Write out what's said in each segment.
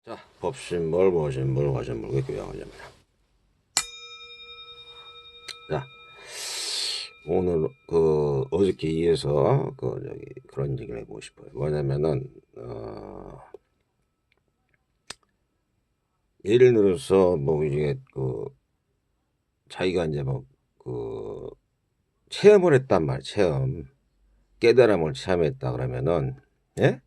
자, 법신물, 모신물, 화신물, 교양하자입니다. 자, 오늘 어저께 이어서 그런 얘기를 해보고 싶어요. 뭐냐면은 예를 들어서 뭐 이게 자기가 이제 체험을 했단 말이야. 체험, 깨달음을 체험했다 그러면은, 예?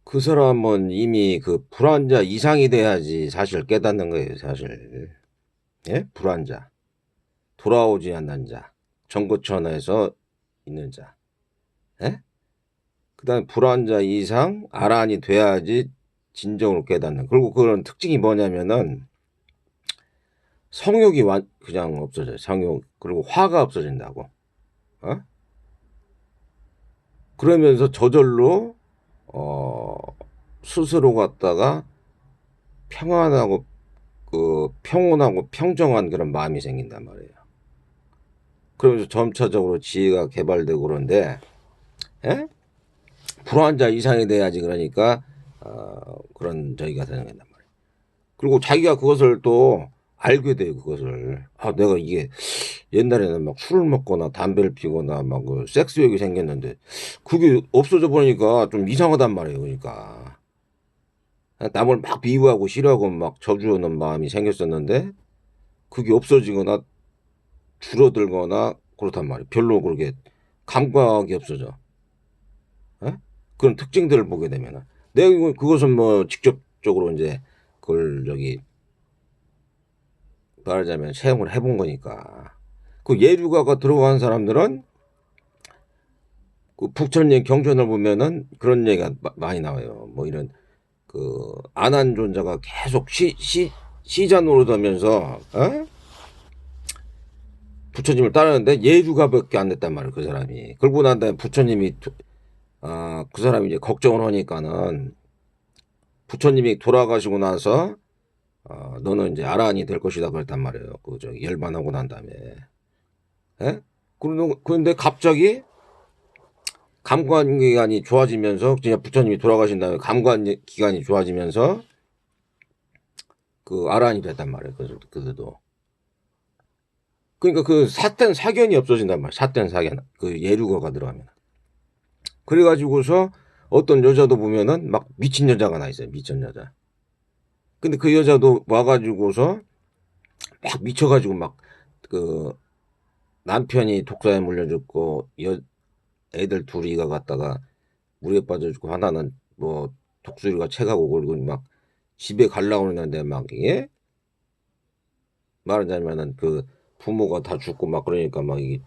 그 사람은 이미 불환자 이상이 돼야지 사실 깨닫는 거예요. 사실, 예? 불환자. 돌아오지 않는 자, 정거천에서 있는 자, 예? 그다음에 불환자 이상 아란이 돼야지 진정으로 깨닫는. 그리고 그런 특징이 뭐냐면은 성욕이 그냥 없어져요. 성욕. 그리고 화가 없어진다고. 어? 그러면서 저절로 어 스스로 갖다가 평안하고 평온하고 평정한 그런 마음이 생긴단 말이에요. 그러면서 점차적으로 지혜가 개발되고 그런데, 예? 불환자 이상이 돼야지 그러니까 그런 저기가 되는 거단 말이에요. 그리고 자기가 그것을 또 알게 돼요. 그것을 내가 이게 옛날에는 막 술을 먹거나 담배를 피거나 막 섹스욕이 생겼는데 그게 없어져 보니까 좀 이상하단 말이에요. 그러니까 남을 막 비유하고 싫어하고 막 저주하는 마음이 생겼었는데 그게 없어지거나 줄어들거나 그렇단 말이에요. 별로 그렇게 감각이 없어져. 예? 그런 특징들을 보게 되면은 내가 그것은 뭐 직접적으로 이제 그걸 말하자면 체험을 해본 거니까. 그 예류가가 들어간 사람들은 그 북천령 경전을 보면은 그런 얘기가 많이 나와요. 뭐 이런 안한존자가 계속 시자 노릇하면서 부처님을 따르는데 예류가밖에 안 됐단 말이에요. 그 사람이. 그러고 난 다음에 부처님이 그 사람이 이제 걱정을 하니까는 부처님이 돌아가시고 나서 너는 이제 아란이 될 것이다 그랬단 말이에요. 열반하고 난 다음에. 예? 그런데 갑자기 감관 기간이 좋아지면서 그냥 부처님이 돌아가신 다음에 감관 기간이 좋아지면서 아란이 됐단 말이에요. 그들도. 그러니까 삿된 사견이 없어진단 말이에요. 삿된 사견. 예류거가 들어가면. 그래가지고서 어떤 여자도 보면은 막 미친 여자가 나 있어요. 미친 여자. 근데 그 여자도 와가지고서 막 미쳐가지고 남편이 독사에 물려 죽고 애들 둘이가 갔다가 물에 빠져 죽고 하나는 뭐 독수리가 채가고 그리고 막 집에 가려고 그러는데 막 이게 말하자면은 부모가 다 죽고 막 그러니까 막 이게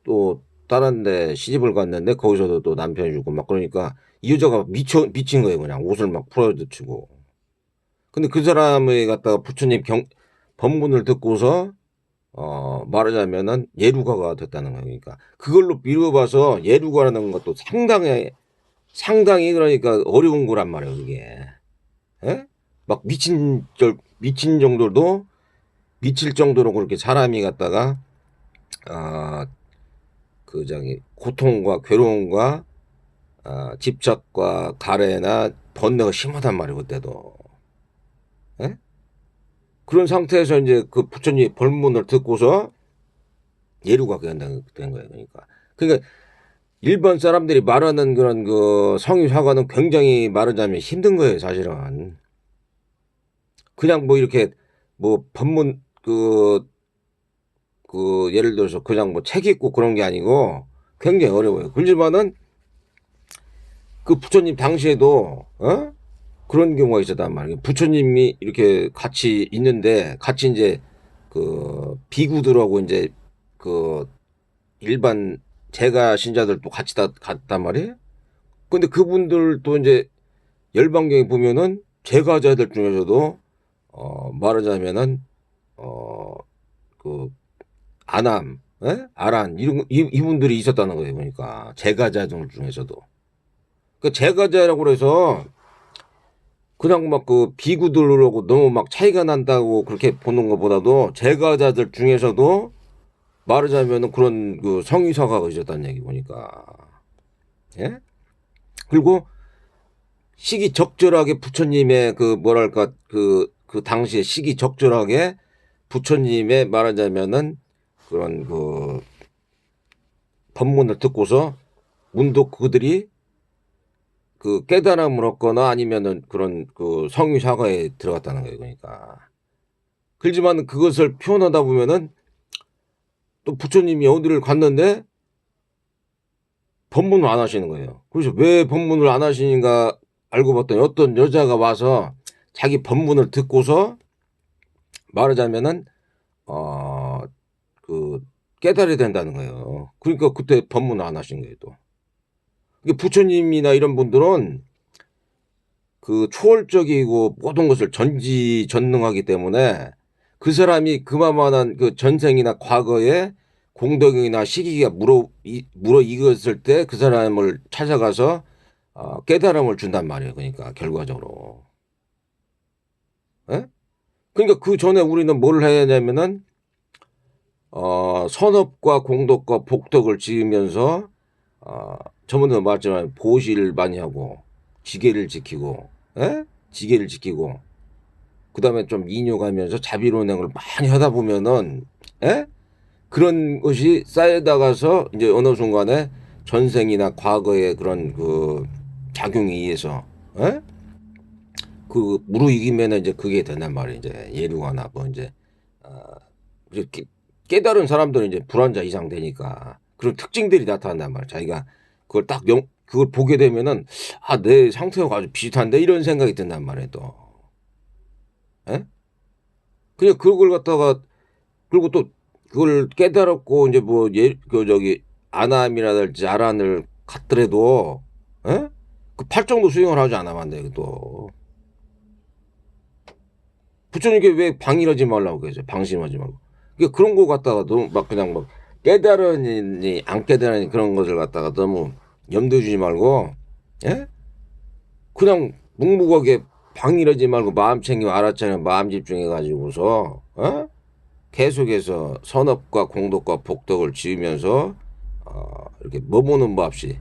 또 다른 데 시집을 갔는데 거기서도 또 남편이 죽고 막 그러니까 이 여자가 미친 거예요. 그냥 옷을 막 풀어젖히고. 근데 그 사람을 갖다가 부처님 법문을 듣고서 말하자면은 예루가가 됐다는 거예요. 그러니까 그걸로 미뤄봐서 예루가라는 것도 상당히 그러니까 어려운 거란 말이에요. 그게. 예? 막 미친 정도도 미칠 정도로 그렇게 사람이 갖다가 아, 고통과 괴로움과 집착과 가래나 번뇌가 심하단 말이에요. 그때도. 예? 그런 상태에서 이제 그 부처님 법문을 듣고서 예루가 된 거예요. 그러니까 일반 사람들이 말하는 그런 성의 사과는 굉장히 말하자면 힘든 거예요. 사실은. 그냥 뭐 이렇게 뭐 법문 예를 들어서 그냥 뭐 책 읽고 그런 게 아니고 굉장히 어려워요. 그렇지만은 그 부처님 당시에도 그런 경우가 있었단 말이에요. 부처님이 이렇게 같이 있는데 같이 이제 비구들하고 이제 그 일반 제가 신자들도 같이 다 갔단 말이에요. 근데 그분들도 이제 열반경에 보면은 제가자들 중에서도 말하자면은 어 아남, 아란 이분들이 있었다는 거예요. 그러니까 제가자들 중에서도 그 제가자라고 그래서 그냥 막 비구들하고 너무 막 차이가 난다고 그렇게 보는 것보다도 제가자들 중에서도 말하자면은 그런 성의사가 있었다는 얘기 보니까. 예? 그리고 시기적절하게 부처님의 그 뭐랄까 그 당시에 시기적절하게 부처님의 말하자면은 그런 그 법문을 듣고서 문득 그들이 그 깨달음을 얻거나 아니면은 그런 그 성유 사과에 들어갔다는 거예요. 그러니까. 그렇지만 그것을 표현하다 보면은 또 부처님이 어디를 갔는데 법문을 안 하시는 거예요. 그래서 왜 법문을 안 하시는가 알고 봤더니 어떤 여자가 와서 자기 법문을 듣고서 말하자면은 그 깨달아야 된다는 거예요. 그러니까 그때 법문을 안 하신 거예요. 또 부처님이나 이런 분들은 그 초월적이고 모든 것을 전지전능하기 때문에 그 사람이 그만한 그 전생이나 과거에 공덕이나 시기가 무르익었을 때 그 사람을 찾아가서 깨달음을 준단 말이에요. 그러니까 결과적으로. 예? 그러니까 그 전에 우리는 뭘 해야 되냐면은 선업과 공덕과 복덕을 지으면서 저번에도 말했지만 보시를 많이 하고 지계를 지키고, 예? 지계를 지키고, 그 다음에 좀 인욕하면서 자비로운행을 많이 하다 보면은, 예? 그런 것이 쌓여다가서 이제 어느 순간에 전생이나 과거의 그런 그 작용에 의해서, 예? 그 무르익으면 이제 그게 된단 말이에요. 이제 예류가나 뭐 이제 이렇게 깨달은 사람들은 이제 불안자 이상 되니까 그런 특징들이 나타난단 말이에요. 자기가 그걸 딱 그걸 보게 되면은 내 상태하고 아주 비슷한데 이런 생각이 든단 말이에요. 또. 예? 그냥 그걸 갖다가 그리고 또 그걸 깨달았고 이제 그 저기 아나함이라든지 아란을 갔더라도 예? 그 팔정도 수행을 하지 않아만 돼. 또 부처님께 왜 방일하지 말라고 그러죠? 방심하지 말고. 그러니까 그런 거 갖다가 너무 막 그냥 막 깨달으니 안 깨달으니 그런 것을 갖다가 너무 염두에 주지 말고, 예? 그냥 묵묵하게 방일하지 말고 마음 챙기고 알아차리고 마음 집중해 가지고서 계속해서 선업과 공덕과 복덕을 지으면서 이렇게 머무는 법 없이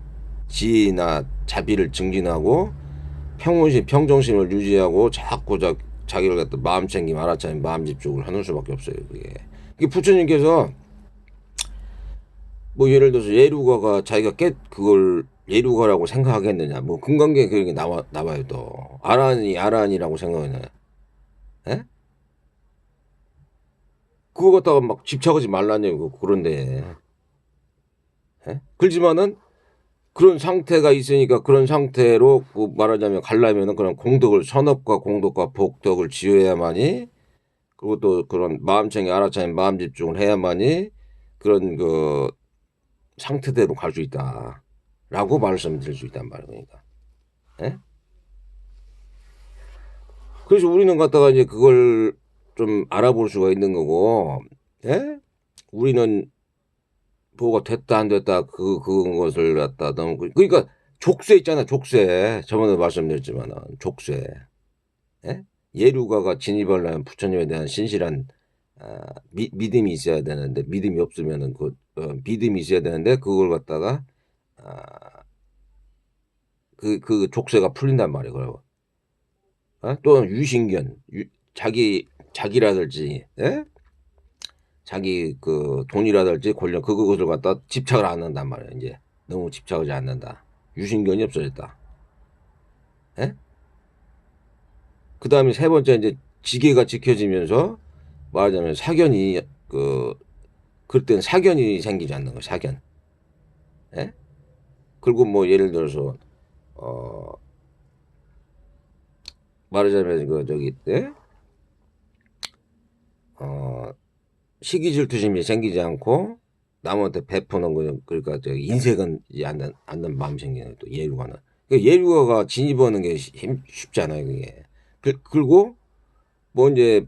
지혜나 자비를 증진하고 평온심, 평정심을 유지하고 자꾸 자기를 갖다 마음 챙김, 알아차림, 마음 집중을 하는 수밖에 없어요. 그게 부처님께서 뭐 예를 들어서 예루가가 자기가 그걸 예루가라고 생각하겠느냐? 뭐 금강경에 그런 게 나와요 또. 아란이라고 생각하냐? 예? 그거 갖다가 막 집착하지 말라냐고 그런데. 예? 그렇지만은 그런 상태가 있으니까 그런 상태로 말하자면 가려면은 그런 선업과 공덕과 복덕을 지어야만이 그리고 또 그런 마음챙이 알아차림 마음 집중을 해야만이 그런 그 상태대로 갈 수 있다라고 말씀드릴 수 있단 말입니다. 예? 그래서 우리는 갖다가 이제 그걸 좀 알아볼 수가 있는 거고, 예? 우리는 뭐가 됐다 안 됐다 그것을 갖다 너무 그러니까 족쇄 있잖아 족쇄 저번에 말씀드렸지만 족쇄 예? 예루가가 진입하려면 부처님에 대한 신실한 믿음이 있어야 되는데 믿음이 없으면은 믿음이 있어야 되는데 그걸 갖다가 그 족쇄가 풀린단 말이에요. 그리고 또 유신견 자기라든지 예? 자기 그 돈이라든지 권력 그것을 갖다 집착을 안 한단 말이에요. 이제 너무 집착하지 않는다. 유신견이 없어졌다. 예? 그 다음에 세 번째 이제 지계가 지켜지면서 말하자면 사견이 그때는 사견이 생기지 않는 거예요. 사견. 예? 그리고 뭐 예를 들어서 말하자면 저기 예? 시기질투심이 생기지 않고 남한테 베푸는 거 그러니까 인색은 않는 마음이 생기는 또 예류가는 그러니까 예류가가 진입하는 게 쉽지 않아요. 그게 그리고 뭐 이제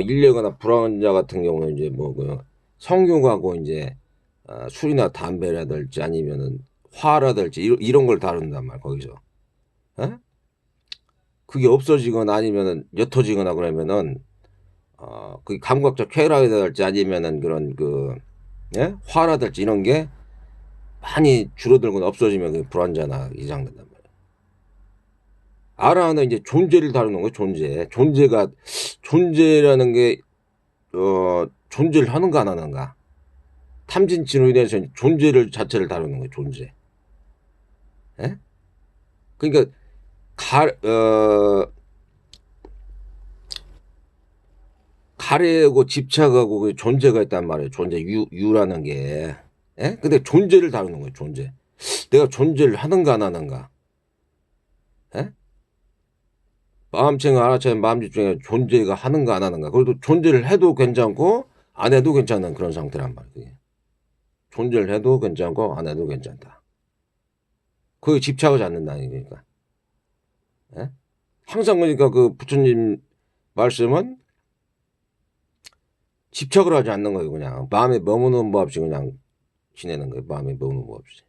일례거나 불황자 같은 경우는 이제 성경하고 이제 술이나 담배라든지 아니면은 화라든지 이런 걸 다룬단 말 거기서 에? 그게 없어지거나 아니면은 옅어지거나 그러면은 그 감각적 쾌락이랄지 아니면은 그런 예? 화라든지 이런 게 많이 줄어들거나 없어지면 그게 불안자나 이상된단 말이에요. 아라는 이제 존재를 다루는 거예요. 존재라는 게 존재를 하는가 안 하는가. 탐진치로 인해서 존재를 자체를 다루는 거예요. 존재. 예? 그러니까 가래하고 집착하고 그 존재가 있단 말이에요. 존재 유라는 게. 예? 근데 존재를 다루는 거예요. 존재. 내가 존재를 하는가 안 하는가. 예? 마음챙 알아채 마음 집중에 존재가 하는가 안 하는가. 그래도 존재를 해도 괜찮고 안 해도 괜찮은 그런 상태란 말이에요. 존재를 해도 괜찮고 안 해도 괜찮다. 거기에 집착하지 않는다는 얘기니까. 예? 항상 그러니까 그 부처님 말씀은 집착을 하지 않는 거예요. 그냥 마음에 머무는 법 없이 그냥 지내는 거예요. 마음에 머무는 법 없이.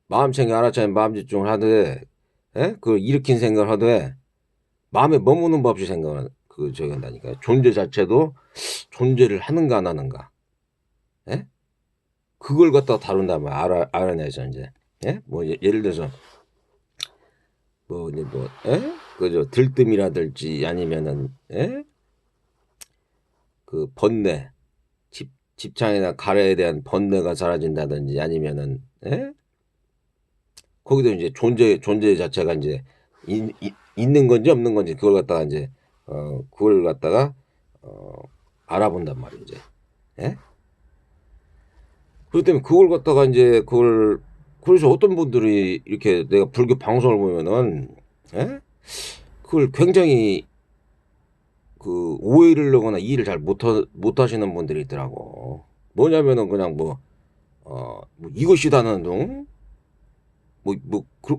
마음챙이 알아채 마음 집중을 하되, 예? 그 일으킨 생각을 하되 마음에 머무는 법 없이 생각을 저기 한다니까요. 존재 자체도 존재를 하는가 안 하는가. 예? 그걸 갖다 다룬다면 알아내서 이제. 예? 뭐 예를 들어서 뭐 이제 뭐 예? 그저 들뜸이라든지 아니면은 예? 그 번뇌 집착이나 가래에 대한 번뇌가 사라진다든지 아니면은 예? 거기도 이제 존재 자체가 이제 있는 건지 없는 건지 그걸 갖다가 이제 그걸 갖다가 알아본단 말이에요. 이제. 예? 그렇기 때문에 그걸 갖다가 이제 그래서 어떤 분들이 이렇게 내가 불교 방송을 보면은 예? 그걸 굉장히 그 오해를 하거나 이해를 잘 못 하시는 분들이 있더라고. 뭐냐면은 그냥 뭐 이것이다는 둥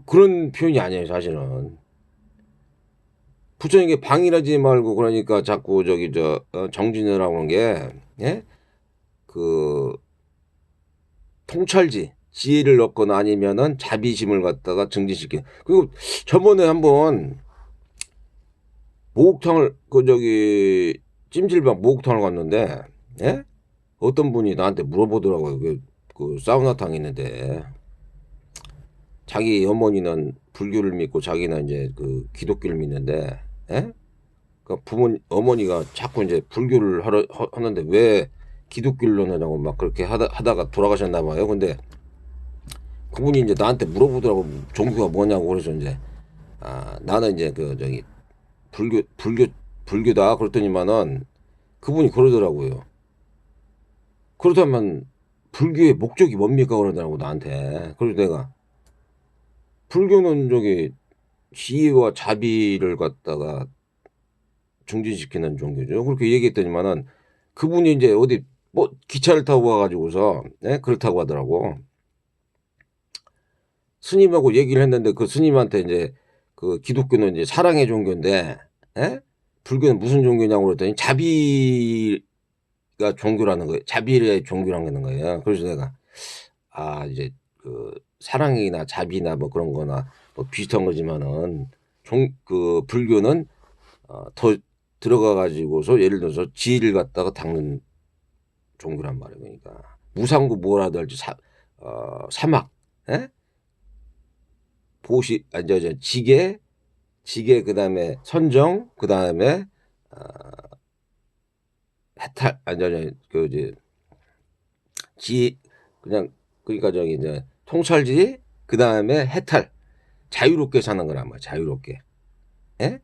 그런 표현이 아니에요. 사실은 부처님께 방일하지 말고 그러니까 자꾸 저기 정진이라고 하는 게 예? 그 통찰지 지혜를 얻거나 아니면은 자비심을 갖다가 증진시키는. 그리고 저번에 한번 목욕탕을 찜질방 목욕탕을 갔는데 예? 어떤 분이 나한테 물어보더라고요. 그 사우나탕 있는데 자기 어머니는 불교를 믿고 자기는 이제 그 기독교를 믿는데 예? 그 어머니가 자꾸 이제 불교를 하는데 왜 기독교를 넣느냐고 막 그렇게 하다가 돌아가셨나 봐요. 근데 그분이 이제 나한테 물어보더라고. 종교가 뭐냐고. 그래서 이제 나는 이제 불교다 그랬더니만은 그분이 그러더라고요. 그렇다면 불교의 목적이 뭡니까 그러더라고 나한테. 그래서 내가 불교는 지혜와 자비를 갖다가 증진시키는 종교죠. 그렇게 얘기했더니만은 그분이 이제 어디 뭐 기차를 타고 와가지고서 그렇다고 하더라고. 스님하고 얘기를 했는데 그 스님한테 이제 그 기독교는 이제 사랑의 종교인데 불교는 무슨 종교냐고 그랬더니 자비가 종교라는 거예요. 자비의 종교라는 거예요. 그래서 내가 이제 그 사랑이나 자비나 뭐 그런 거나 뭐 비슷한 거지만은 그 불교는 더 들어가 가지고서 예를 들어서 지혜를 갖다가 닦는 종교란 말이에요. 그러니까 무상고 뭐라도 할지 사막 보시 지게 그다음에 선정 그다음에 해탈 그냥 그러니까 이제 통찰지 그다음에 해탈 자유롭게 사는 거란 말이야. 자유롭게. 예?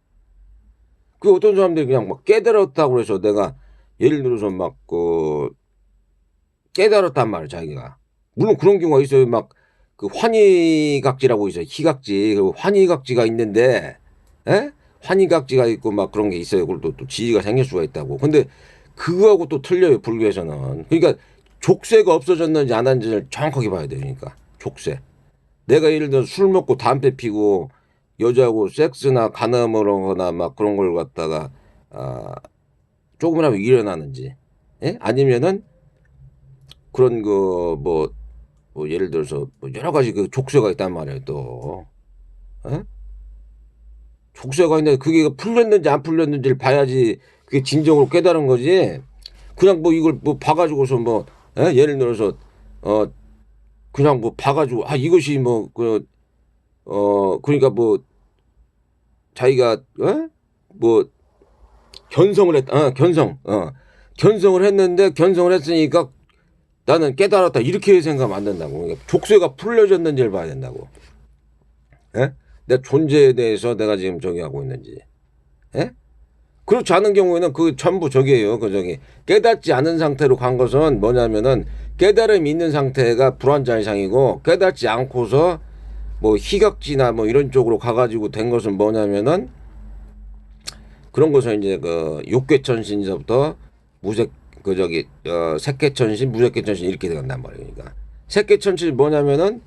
그 어떤 사람들이 그냥 막 깨달았다고 그래서 내가 예를 들어서 막 깨달았단 말이야. 자기가 물론 그런 경우가 있어요. 막 그 환희각지라고 있어요. 희각지. 그리고 환희각지가 있는데 환희각지가 있고 막 그런 게 있어요. 그리고 또 지위가 생길 수가 있다고. 근데 그거하고 또 틀려요. 불교에서는. 그러니까 족쇄가 없어졌는지 안 한지를 정확하게 봐야 돼요. 그러니까 족쇄. 내가 예를 들어 술 먹고 담배 피고 여자하고 섹스나 간음을 하거나 막 그런 걸 갖다가 조금이라도 일어나는지 아니면은 그런 뭐 예를 들어서 뭐 여러 가지 그 족쇄가 있단 말이에요. 또 족쇄가 있는데 그게 풀렸는지 안 풀렸는지를 봐야지 그게 진정으로 깨달은 거지. 그냥 뭐 이걸 뭐 봐가지고서 뭐 예를 들어서 그냥 뭐 봐가지고 이것이 뭐 그러니까 뭐 자기가 뭐 견성을 했는데 견성을 했으니까 나는 깨달았다 이렇게 생각하면 안 된다고. 그러니까 족쇄가 풀려졌는지를 봐야 된다고. 예? 내 존재에 대해서 내가 지금 저기 하고 있는지. 예? 그렇지 않은 경우에는 그 전부 저기예요. 그 저기 깨닫지 않은 상태로 간 것은 뭐냐면은 깨달음이 있는 상태가 불완전 이상이고 깨닫지 않고서 뭐 희각지나 뭐 이런 쪽으로 가가지고 된 것은 뭐냐면은 그런 것은 이제 그 욕계천신서부터 무색 그 저기 색계천신 무색계천신 이렇게 된단 말이에요. 그러니까 색계천신 뭐냐면은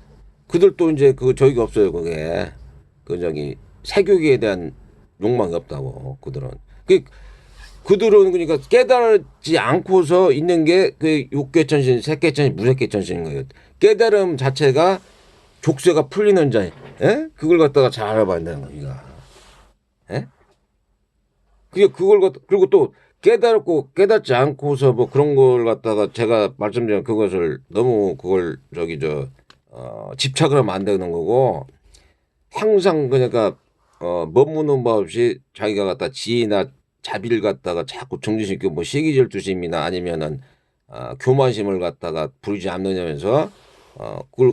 그들도 이제 그 저기가 없어요. 그게 그 저기 세교계에 대한 욕망이 없다고 그들은. 그들은 그러니까 깨달지 않고서 있는 게 그 육계천신, 색계천신, 무색계천신인 거예요. 깨달음 자체가 족쇄가 풀리는 자, 예? 그걸 갖다가 잘 알아봐야 된다는 겁니다. 예? 그리고 또 깨닫고 깨닫지 않고서 뭐 그런 걸 갖다가 제가 말씀드린 그것을 너무 그걸 집착을 하면 안 되는 거고 항상 그러니까 머무는 법 없이 자기가 갖다 지혜나 자비를 갖다가 자꾸 정지시키고 뭐 시기질투심이나 아니면은 교만심을 갖다가 부리지 않느냐면서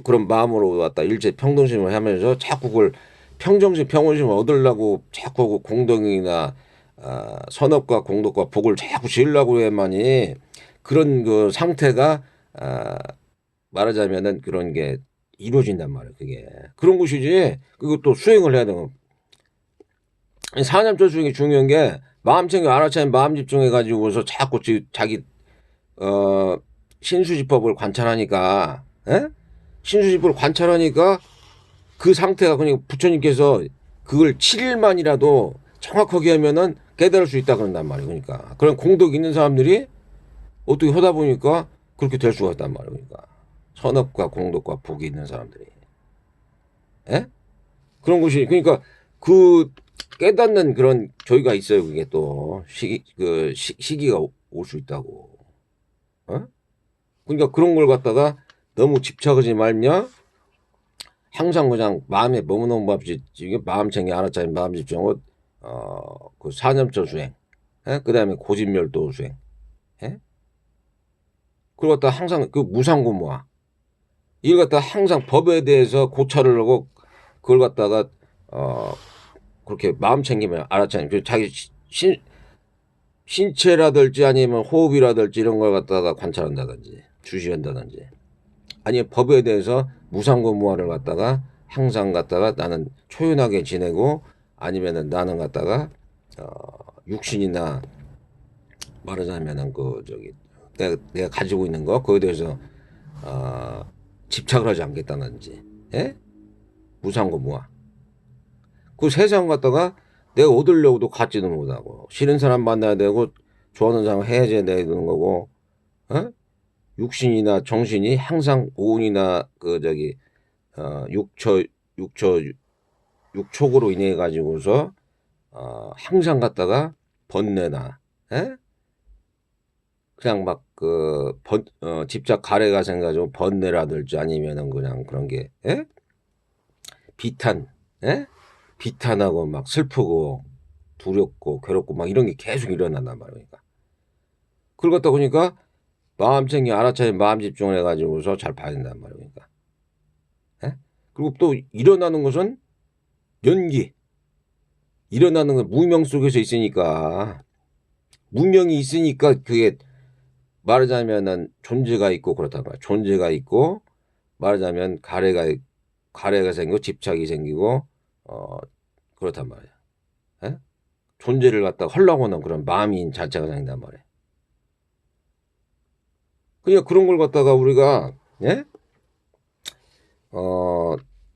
그런 마음으로 갖다 일체 평등심을 하면서 자꾸 그걸 평정심 평온심을 얻으려고 자꾸 공덕이나 선업과 공덕과 복을 자꾸 지으려고 해만이 그런 그 상태가 말하자면은 그런 게 이루어진단 말이에요. 그게 그런 것이지. 그것도 수행을 해야 되는. 사념절 수행이 중요한 게 마음 챙겨 알아차린 마음 집중해 가지고서 자꾸 자기 신수지법을 관찰하니까, 에? 신수지법을 관찰하니까 그 상태가 그냥 부처님께서 그걸 7일만이라도 정확하게 하면은 깨달을 수 있다 그런단 말이에요. 그러니까 그런 공덕 있는 사람들이 어떻게 하다 보니까 그렇게 될 수가 있단 말이에요. 그러니까 선업과 공덕과 복이 있는 사람들이, 에? 그런 것이 그러니까 그 깨닫는 그런 저희가 있어요. 그게 또 시기가 올 수 있다고. 어? 그러니까 그런 걸 갖다가 너무 집착하지 말며 항상 그냥 마음에 머무는 법이 마음 챙겨 알아차린 마음 집중하고 그 사념절 수행, 그 다음에 고집멸도 수행, 그걸 갖다 항상 그 무상고무화 이걸 갖다 항상 법에 대해서 고찰을 하고 그걸 갖다가 그렇게 마음 챙기면 알아차리면 자기 신체라든지 아니면 호흡이라든지 이런 걸 갖다가 관찰한다든지 주시한다든지 아니면 법에 대해서 무상고무화를 갖다가 항상 갖다가 나는 초연하게 지내고 아니면은 나는 갖다가 육신이나 말하자면은 그 저기 내가 가지고 있는 거 그거에 대해서 집착을 하지 않겠다든지, 예? 무상고무화. 그 세상 갖다가 내가 얻으려고도 갖지도 못하고 싫은 사람 만나야 되고 좋아하는 사람 헤어져야 되는 거고, 육신이나 정신이 항상 오운이나 그 저기 육촉으로 인해 가지고서 항상 갖다가 번뇌나, 그냥 막 집착 가래가 생겨가지고 번뇌라든지 아니면은 그냥 그런 게, 비탄, 비탄하고 막 슬프고 두렵고 괴롭고 막 이런 게 계속 일어난단 말이니까. 그걸 갖다 보니까 마음 챙겨 알아차린 마음 집중을 해가지고서 잘 봐야 된단 말이니까. 그리고 또 일어나는 것은 연기. 일어나는 건 무명 속에서 있으니까. 무명이 있으니까 그게 말하자면은 존재가 있고 그렇단 말이야. 존재가 있고 말하자면 가래가 생기고 집착이 생기고 그렇단 말이야. 존재를 갖다가 헐라고 하는 그런 마음인 자체가 생긴단 말이야. 그러니까 그런 걸 갖다가 우리가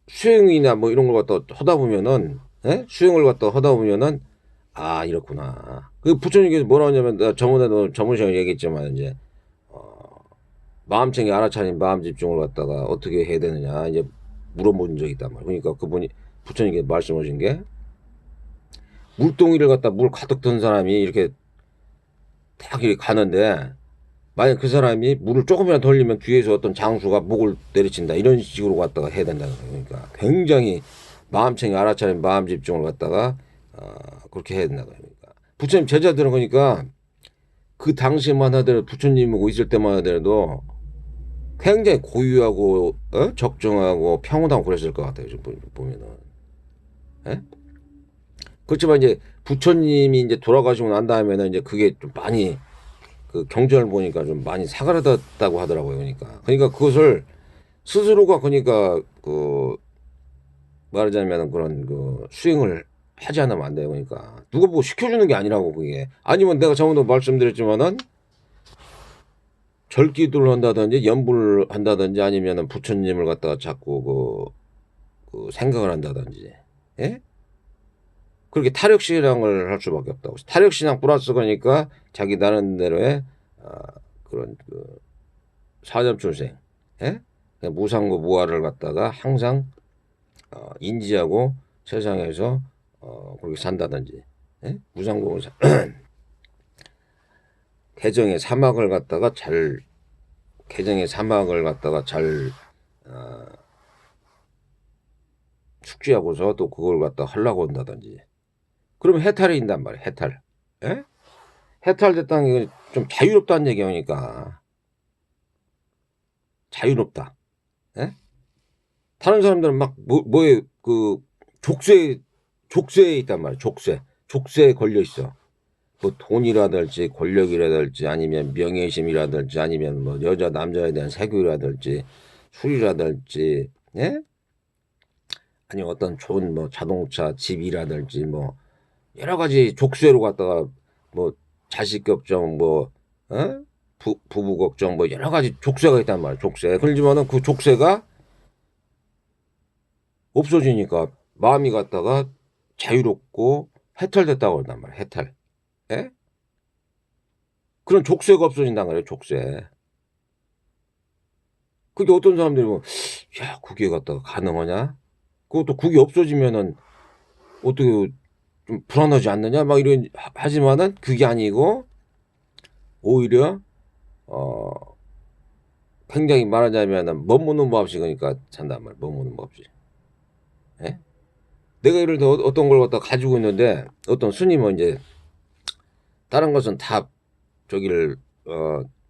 수행이나 뭐 이런 걸 갖다 하다 보면은 수행을 갖다 하다 보면은 이렇구나. 그 부처님께서 뭐라 하냐면 저번에도 저번 시간에 얘기했지만 이제 마음 챙겨 알아차린 마음 집중을 갖다가 어떻게 해야 되느냐 이제 물어본 적이 있단 말이에요. 그러니까 그분이 부처님께서 말씀하신 게 물동이를 갖다 물 가득 든 사람이 이렇게 딱 이렇게 가는데 만약 그 사람이 물을 조금이라도 돌리면 뒤에서 어떤 장수가 목을 내리친다 이런 식으로 갖다가 해야 된다는 거예요. 그러니까 굉장히 마음 챙겨 알아차린 마음 집중을 갖다가 그렇게 해야 된다 그러니까. 부처님 제자들은 그러니까 그 당시만 하더라도 부처님하고 있을 때만 하더라도 굉장히 고유하고 적정하고 평온하고 그랬을 것 같아요. 지금 보면은. 예? 그렇지만 이제 부처님이 이제 돌아가시고 난 다음에는 이제 그게 좀 많이 그 경전을 보니까 좀 많이 사그라졌다고 하더라고요. 그러니까 그것을 스스로가 그러니까 그 말하자면 그런 그 수행을 하지 않으면 안 돼요. 그러니까 누가 뭐 시켜주는 게 아니라고 그게. 아니면 내가 저번도 말씀드렸지만은 절기도를 한다든지 연불을 한다든지 아니면은 부처님을 갖다가 자꾸 그 생각을 한다든지, 예? 그렇게 타력신앙을 할 수밖에 없다고. 타력신앙 플러스 그러니까 자기 나름대로의 그런 그 사점출생, 예? 무상고 무아를 갖다가 항상 인지하고 세상에서 그렇게 산다든지, 예? 무상고 개정의 사막을 갖다가 잘 개정의 사막을 갖다가 잘 숙지하고서 또 그걸 갖다 하려고 한다든지. 그러면 해탈이 있단 말이야. 해탈. 예? 해탈됐다는 게 좀 자유롭다는 얘기하니까 자유롭다. 예? 다른 사람들은 막 뭐에 그 족쇄에 있단 말이야. 족쇄에 걸려 있어. 뭐 돈이라든지 권력이라든지 아니면 명예심이라든지 아니면 뭐 여자 남자에 대한 세교라든지 술이라든지, 예? 아니면 어떤 좋은 뭐 자동차 집이라든지 뭐 여러 가지 족쇄로 갖다가 뭐 자식 걱정 뭐 부부 걱정 뭐 여러 가지 족쇄가 있단 말이야. 족쇄. 그러지만은 그 족쇄가 없어지니까 마음이 갖다가 자유롭고 해탈됐다고 한단 말이야. 해탈. 예? 그런 족쇄가 없어진단 말이에요. 족쇄. 그게 어떤 사람들이 뭐, 야, 그게 갖다가 가능하냐? 그것도 그게 없어지면은 어떻게 좀 불안하지 않느냐? 막 이런 하지만은 그게 아니고 오히려 굉장히 말하자면은 머무는 법 없이 그러니까 산단 말이야. 머무는 법 없이. 예? 내가 예를 들어 어떤 걸 갖다 가지고 있는데 어떤 스님은 이제 다른 것은 다 저기를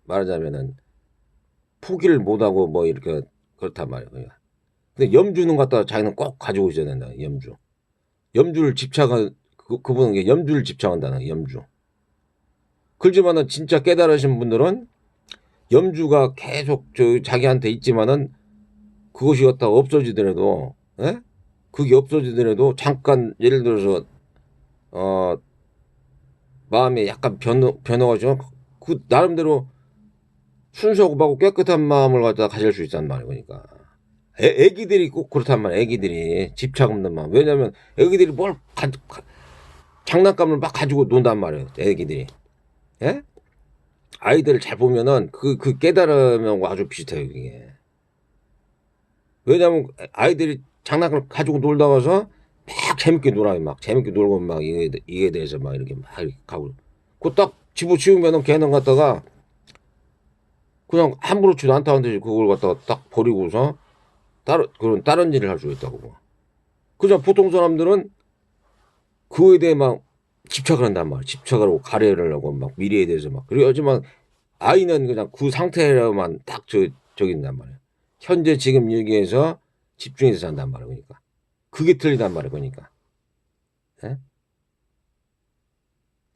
말하자면은 포기를 못하고 뭐 이렇게 그렇단 말이야. 근데 염주는 갖다가 자기는 꼭 가지고 있어야 된다. 염주를 집착한 그분은 염주를 집착한다는 염주. 그렇지만은 진짜 깨달으신 분들은 염주가 계속 저 자기한테 있지만은 그것이 갖다가 없어지더라도, 예? 그게 없어지더라도 잠깐 예를 들어서 마음에 약간 변화가 좀 그 나름대로 순수하고 막 깨끗한 마음을 갖다 가질 수 있단 말이에요. 그러니까 애기들이 꼭 그렇단 말이에요. 애기들이 집착 없는 마음. 왜냐면 애기들이 뭘 장난감을 막 가지고 논단 말이에요. 애기들이. 예? 아이들을 잘 보면은 그 깨달음하고 아주 비슷해요. 이게. 왜냐면 아이들이 장난감을 가지고 놀다 와서 막 재밌게 놀아요. 막 재밌게 놀고 막 이게 대해서 막 이렇게 막 이렇게 가고. 그 딱 집어치우면은 걔는 갖다가 그냥 아무렇지도 않다는 듯이 그걸 갖다가 딱 버리고서 다른 일을 할 수 있다고. 뭐. 그냥 보통 사람들은 그거에 대해 막 집착을 한단 말이야. 집착을 하고 가려를 하고 막 미래에 대해서 막. 그러지만 아이는 그냥 그 상태로만 딱 저기 있단 말이야. 현재 지금 여기에서 집중해서 산단 말이야. 그러니까. 그게 틀리단 말이야. 그러니까. 예?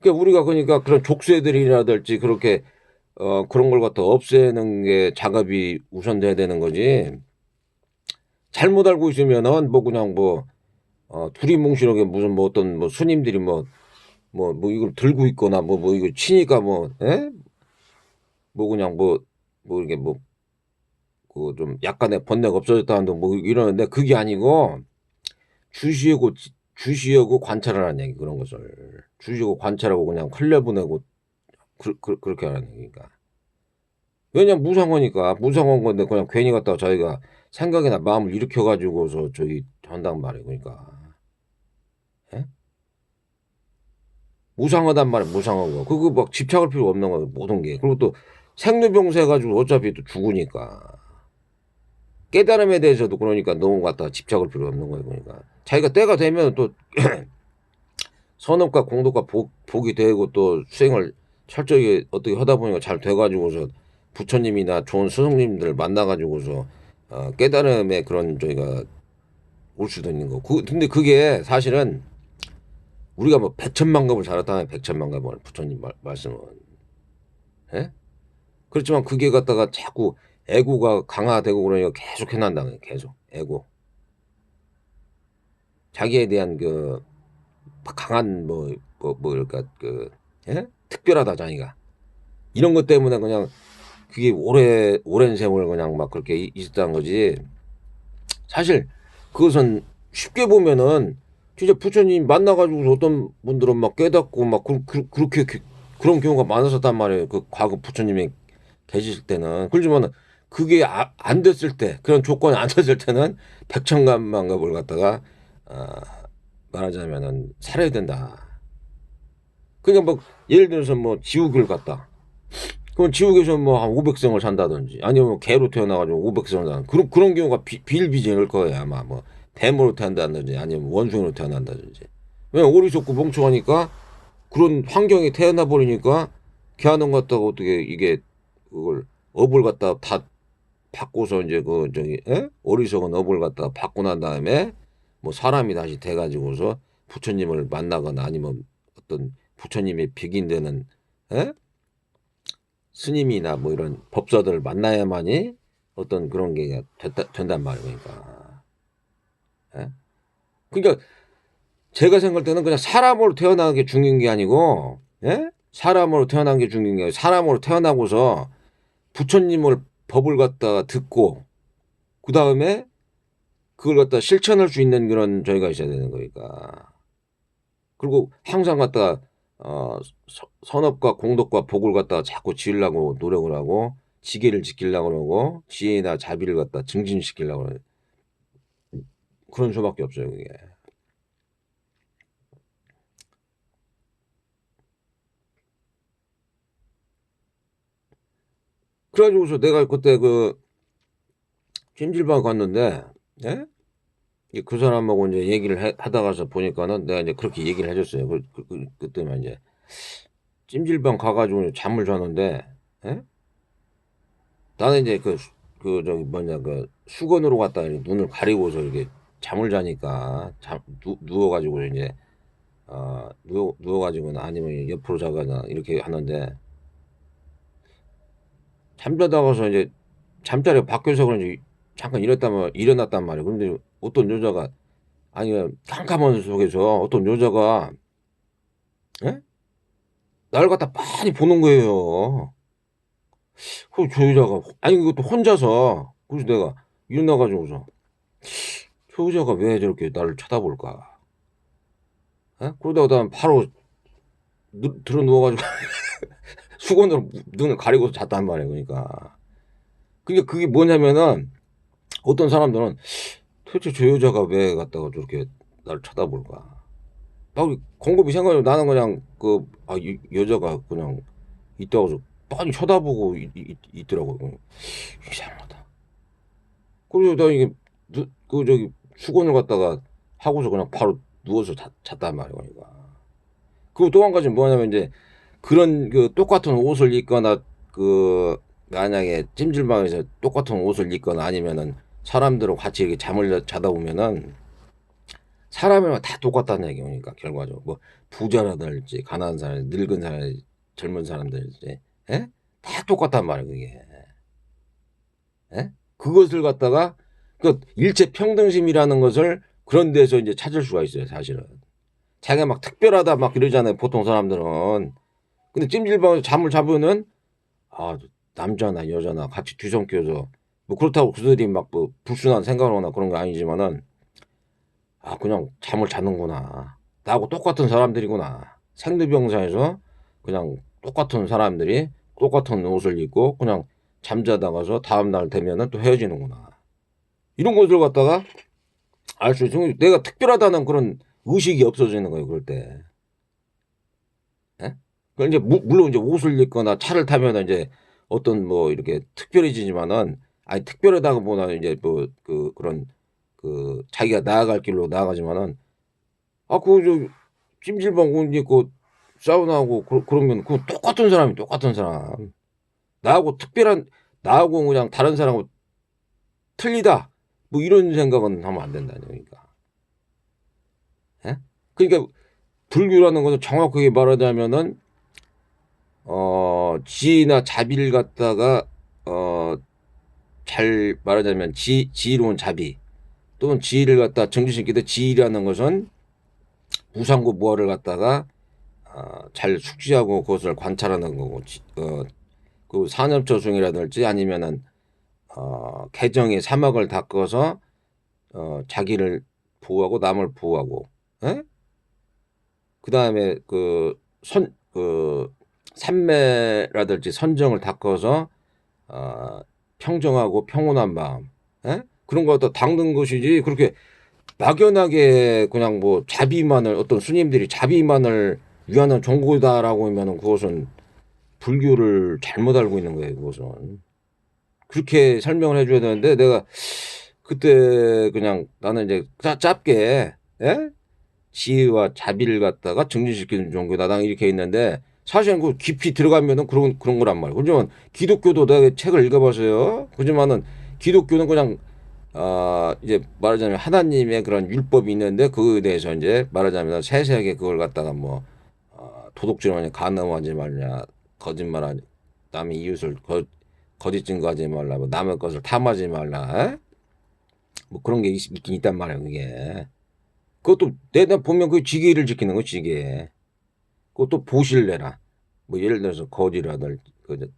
그러니까 우리가 그러니까 그런 족쇄들이라든지 그렇게 그런 걸 갖다 없애는 게 작업이 우선돼야 되는 거지. 잘못 알고 있으면은 뭐 그냥 뭐 두리뭉실하게 무슨 뭐 어떤 뭐 스님들이 뭐 이걸 들고 있거나 뭐 이거 치니까 뭐 예? 뭐 그냥 뭐 이게 뭐 그 좀 약간의 번뇌가 없어졌다는데 뭐 이러는데 그게 아니고 주시하고 주시하고 관찰을 하는 얘기 그런 것을 주시하고 관찰하고 그냥 흘려보내고 그렇게 하는 얘기니까. 왜냐면 무상하니까 무상한 건데 그냥 괜히 갖다가 자기가 생각이나 마음을 일으켜 가지고서 저기 한단 말이에요. 그러니까. 예? 무상하단 말이야. 무상한 거. 그거 막 집착할 필요 없는 거야. 모든 게. 그리고 또 생로병사 해가지고 어차피 또 죽으니까. 깨달음에 대해서도 그러니까 너무 갖다가 집착할 필요 없는 거예요. 그러니까 자기가 때가 되면 또 선업과 공덕과 복이 되고 또 수행을 철저히 어떻게 하다 보니까 잘 돼가지고서 부처님이나 좋은 스승님들 만나가지고서 깨달음의 그런 저희가 올 수도 있는 거. 근데 그게 사실은 우리가 뭐 백천만급을 살았다면 백천만급을 부처님 말씀은 예? 그렇지만 그게 갖다가 자꾸 애고가 강화되고 그러니까 계속 해난다는 거예요. 계속 애고 자기에 대한 그 강한 그러니까 그 예? 특별하다 자기가 이런 것 때문에 그냥 그게 오랜 세월 그냥 막 그렇게 있었다는 거지. 사실 그것은 쉽게 보면은 진짜 부처님 만나가지고 어떤 분들은 막 깨닫고 막 그렇게 그런 경우가 많았었단 말이에요. 그 과거 부처님이 계실 때는. 그렇지만 그게 안 됐을 때 그런 조건이 안 됐을 때는 백천만급을 갖다가 어, 말하자면은 살아야 된다. 그러니까 뭐 예를 들어서 뭐 지옥을 갔다. 그럼 지옥에서 뭐 한 500생을 산다든지 아니면 뭐 개로 태어나가지고 500생을 산다. 그런 경우가 비일비재할 거예요. 아마 뭐 뱀으로 태어난다든지 아니면 원숭이로 태어난다든지. 왜 어리석고 멍청하니까 그런 환경에 태어나 버리니까 개하는 것 같다고 어떻게 이게 그걸 업을 갖다 다 바꿔서 이제 그 저기 어리석은 업을 갖다가 바꾸고 난 다음에 뭐 사람이 다시 돼가지고서 부처님을 만나거나 아니면 어떤 부처님의 빅인되는 에? 스님이나 뭐 이런 법사들을 만나야만이 어떤 그런 게 된단 말이에요. 그러니까. 예? 그러니까 제가 생각할 때는 그냥 사람으로 태어나는 게 중요한 게 아니고, 예? 사람으로 태어난 게 중요한 게 아니고, 사람으로 태어나고서 부처님을 법을 갖다가 듣고, 그 다음에 그걸 갖다 실천할 수 있는 그런 저희가 있어야 되는 거니까. 그리고 항상 갖다가, 선업과 공덕과 복을 갖다가 자꾸 지으려고 노력을 하고, 지계를 지키려고 그러고, 지혜나 자비를 갖다 증진시키려고 그러는 그런 수밖에 없어요, 그게. 그래가지고서 내가 그때 그 찜질방 갔는데, 예? 그 사람하고 이제 얘기를 하다가서 보니까는 내가 이제 그렇게 얘기를 해줬어요. 그때만 이제 찜질방 가가지고 잠을 잤는데, 예? 나는 이제 저기 뭐냐, 그 수건으로 갖다 눈을 가리고서 이렇게 잠을 자니까, 누워가지고 이제, 누워가지고나 아니면 옆으로 자거나 이렇게 하는데, 잠자다가서 이제 잠자리가 바뀌어서 그런지 잠깐 일어났단 말이에요. 근데 어떤 여자가, 아니, 깜깜한 속에서 어떤 여자가, 예? 나를 갖다 많이 보는 거예요. 저 여자가, 아니, 이것도 혼자서. 그래서 내가 일어나가지고서, 저 여자가 왜 저렇게 나를 쳐다볼까? 예? 그러다가 바로 들어 누워가지고 수건으로 눈을 가리고서 잤단 말이에요. 그러니까. 그게 뭐냐면은, 어떤 사람들은 도대체 저 여자가 왜 갖다가 저렇게 나를 쳐다볼까? 나 공급이 생각해 나는 그냥 여자가 그냥 있다고 뻔히 쳐다보고 있더라고요. 이상하다. 그래서 나 이게 저기 수건을 갖다가 하고서 그냥 바로 누워서 잤단 말이에요. 그러니까. 그리고 또 한 가지 뭐냐면 이제 그런 그 똑같은 옷을 입거나 그 만약에 찜질방에서 똑같은 옷을 입거나 아니면은 사람들하고 같이 이렇게 잠을 자다 보면은 사람이면 다 똑같다는 얘기니까 결과적으로 뭐 부자라든지 가난한 사람, 늙은 사람, 젊은 사람들지, 예? 다 똑같단 말이에요 그게. 예? 그것을 갖다가 그 일체 평등심이라는 것을 그런 데서 이제 찾을 수가 있어요 사실은. 자기가 막 특별하다 막 이러잖아요 보통 사람들은. 근데 찜질방에서 잠을 자면은 남자나 여자나 같이 뒤섞여서 뭐 그렇다고 그들이 막 뭐 불순한 생각을 하거나 그런 거 아니지만은 그냥 잠을 자는구나. 나하고 똑같은 사람들이구나. 생로병사에서 그냥 똑같은 사람들이 똑같은 옷을 입고 그냥 잠자다가서 다음날 되면은 또 헤어지는구나. 이런 것을 갖다가 알 수 있으면 내가 특별하다는 그런 의식이 없어지는 거예요, 그럴 때. 예? 이제 물론 이제 옷을 입거나 차를 타면 이제 어떤 뭐 이렇게 특별해지지만은 아니 특별하다고보다는 이제 뭐 그런 자기가 나아갈 길로 나아가지만은 그 찜질방 옷 입고 사우나하고 그러면 그 똑같은 사람이 똑같은 사람. 나하고 그냥 다른 사람하고 틀리다. 뭐 이런 생각은 하면 안 된다는 얘기니까. 예? 그러니까 불교라는 것은 정확하게 말하자면은 지나 자비를 갖다가 잘 말하자면 지혜로운 자비 또는 지혜를 갖다 정지시킬 때 지혜라는 것은 무상고 무아를 갖다가 잘 숙지하고 그것을 관찰하는 거고 그 산업조승이라든지 아니면은 개정의 사막을 닦아서 자기를 보호하고 남을 보호하고, 예? 그 다음에 그 산매라든지 선정을 닦아서 평정하고 평온한 마음, 예? 그런 거 갖다 닦는 것이지 그렇게 막연하게 그냥 뭐 자비만을 어떤 스님들이 자비만을 위하는 종교다라고 하면은 그것은 불교를 잘못 알고 있는 거예요. 그것은 그렇게 설명을 해줘야 되는데 내가 그때 그냥 나는 이제 짧게, 예? 지혜와 자비를 갖다가 증진시키는 종교다 당 이렇게 있는데 사실은 그 깊이 들어가면은 그런 거란 말이에요. 그지만 기독교도 내가 책을 읽어봐서요. 그지만은 기독교는 그냥 이제 말하자면 하나님의 그런 율법이 있는데 그거에 대해서 이제 말하자면 세세하게 그걸 갖다가 뭐 도둑질하냐 간음하지 말냐 거짓말하냐 남의 이웃을 거짓 증거하지 말라 뭐 남의 것을 탐하지 말라 에? 뭐 그런 게 있긴 있단 말이에요. 그게 그것도 내가 보면 그 지계를 지키는 거 지계 그것도 보실 내라 뭐 예를 들어서 거지라든지 그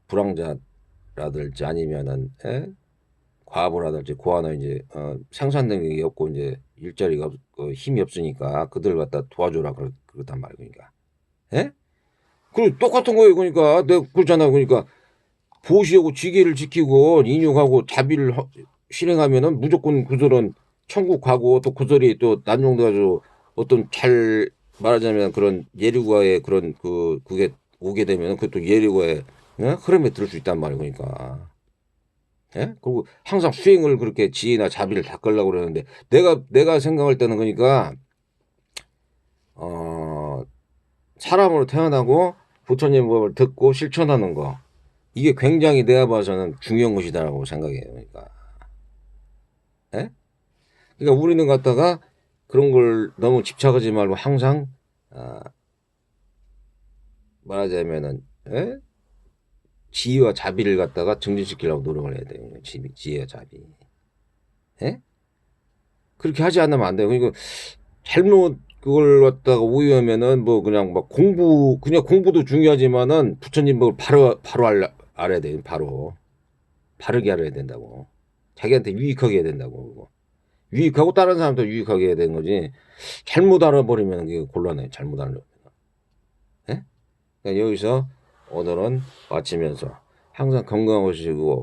불황자라든지 아니면은 에? 과부라든지 고아는 이제 생산 능력이 없고 이제 일자리가 힘이 없으니까 그들 갖다 도와줘라 그렇단 말이에요. 그러니까 예? 그리고 똑같은 거예요. 그러니까 내가 그렇잖아요. 그러니까 보시하고 지계를 지키고 인육하고 자비를 실행하면은 무조건 그들은 천국 가고 또 그들이 또 난용돼가지고 어떤 잘 말하자면 그런 예류가의 그런 그게 오게 되면 그것도 예류가의 예? 흐름에 들 수 있단 말이에요. 그러니까. 예? 그리고 항상 수행을 그렇게 지혜나 자비를 닦으려고 그러는데 내가 생각할 때는 그러니까 사람으로 태어나고 부처님 법을 듣고 실천하는 거 이게 굉장히 내가 봐서는 중요한 것이다라고 생각해요. 그러니까 예? 그러니까 우리는 갖다가 그런 걸 너무 집착하지 말고 항상 말하자면은 예? 지혜와 자비를 갖다가 증진시키려고 노력을 해야 돼요. 지혜와 자비. 예? 그렇게 하지 않으면 안 돼요. 그러니까 잘못 그걸 갖다가 오해하면은 뭐 그냥 막 그냥 공부도 중요하지만은 부처님 법을 바로 알아야 돼요. 바로 바르게 알아야 된다고. 자기한테 유익하게 해야 된다고. 그거. 유익하고 다른 사람도 유익하게 해야 되는 거지. 잘못 알아버리면 그게 곤란해요. 잘못 알아버리면. 예? 그러니까 여기서 오늘은 마치면서 항상 건강하시고